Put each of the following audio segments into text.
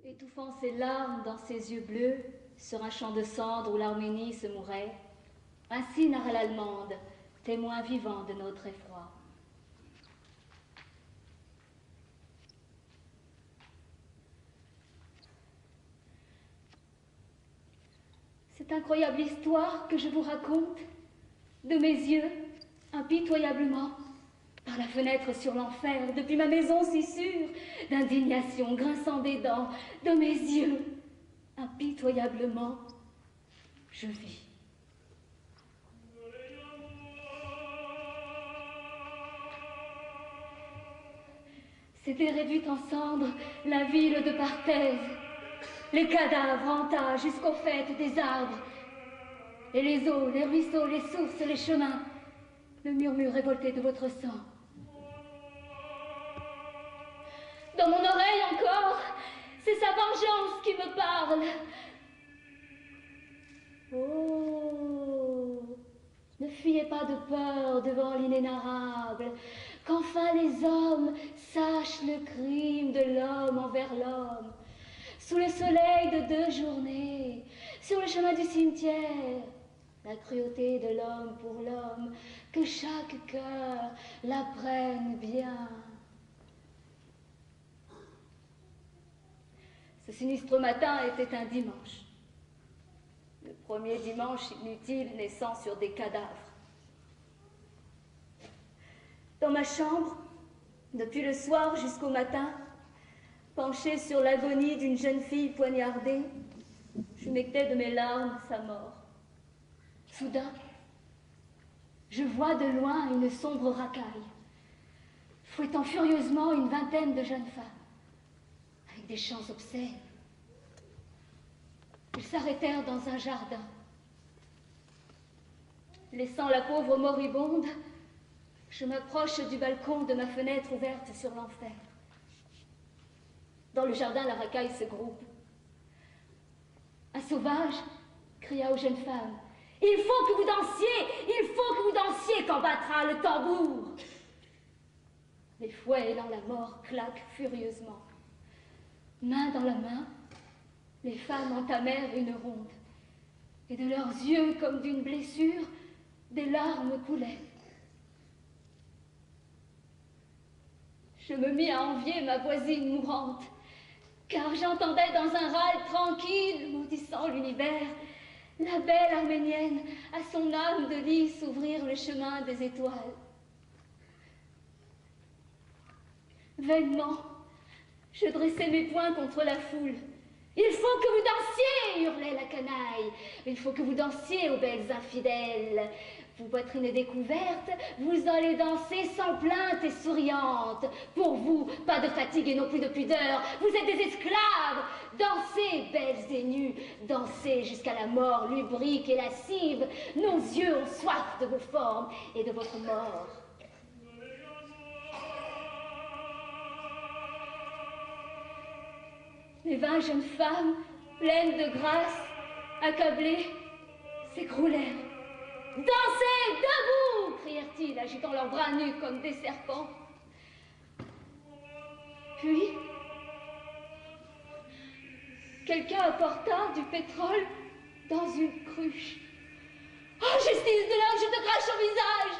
Étouffant ses larmes dans ses yeux bleus, sur un champ de cendres où l'Arménie se mourait, ainsi narra l'Allemande, témoin vivant de notre effroi. Cette incroyable histoire que je vous raconte, de mes yeux, impitoyablement, par la fenêtre sur l'enfer, depuis ma maison si sûre, d'indignation grinçant des dents, de mes yeux, impitoyablement, je vis. S'était réduite en cendres la ville de Parthèse, les cadavres en tas jusqu'aux fêtes des arbres, et les eaux, les ruisseaux, les sources, les chemins, le murmure révolté de votre sang. Dans mon oreille encore, c'est sa vengeance qui me parle. Oh, ne fuyez pas de peur devant l'inénarrable, qu'enfin les hommes sachent le crime de l'homme envers l'homme. Sous le soleil de 2 journées, sur le chemin du cimetière, la cruauté de l'homme pour l'homme, que chaque cœur la prenne bien. Ce sinistre matin était un dimanche. Le premier dimanche inutile naissant sur des cadavres. Dans ma chambre, depuis le soir jusqu'au matin, penchée sur l'agonie d'une jeune fille poignardée, j'humectais de mes larmes sa mort. Soudain, je vois de loin une sombre racaille, fouettant furieusement une vingtaine de jeunes femmes, avec des chants obscènes. Ils s'arrêtèrent dans un jardin. Laissant la pauvre moribonde, je m'approche du balcon de ma fenêtre ouverte sur l'enfer. Dans le jardin, la racaille se groupe. Un sauvage cria aux jeunes femmes: « Il faut que vous dansiez! Il faut que vous dansiez quand battra le tambour !» Les fouets ayant la mort claquent furieusement. Main dans la main, les femmes entamèrent une ronde, et de leurs yeux, comme d'une blessure, des larmes coulaient. Je me mis à envier ma voisine mourante, car j'entendais dans un râle tranquille, maudissant l'univers, la belle arménienne à son âme de lys ouvrir le chemin des étoiles. Vainement, je dressais mes poings contre la foule. « Il faut que vous dansiez !» hurlait la canaille. « Il faut que vous dansiez, aux belles infidèles. Vous poitrines découvertes, vous allez danser sans plainte et souriante. Pour vous, pas de fatigue et non plus de pudeur. Vous êtes des esclaves. Dansez, belles et nues. Dansez jusqu'à la mort lubrique et lascive. Nos yeux ont soif de vos formes et de votre mort. » Les 20 jeunes femmes, pleines de grâce, accablées, s'écroulèrent. « Dansez, debout !» crièrent-ils, agitant leurs bras nus comme des serpents. Puis, quelqu'un apporta du pétrole dans une cruche. « Oh, justice de l'homme, je te crache au visage !»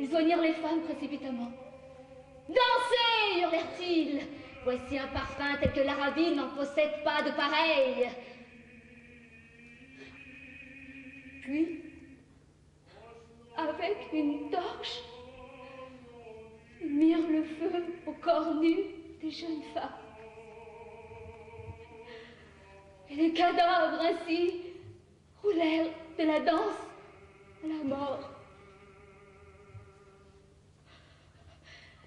Ils joignirent les femmes précipitamment. « Dansez !» hurlèrent-ils. « Voici un parfum tel que l'Arabie n'en possède pas de pareil. » Puis, avec une torche, ils mirent le feu au corps nu des jeunes femmes. Et les cadavres ainsi roulèrent de la danse à la mort.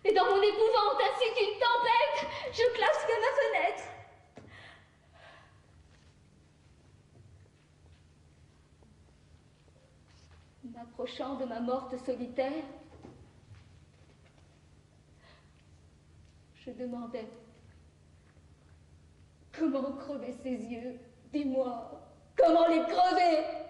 Et dans mon épouvante ainsi qu'une tempête, je claquai ma fenêtre. M'approchant de ma morte solitaire, je demandais: comment crever ses yeux? Dis-moi, comment les crever?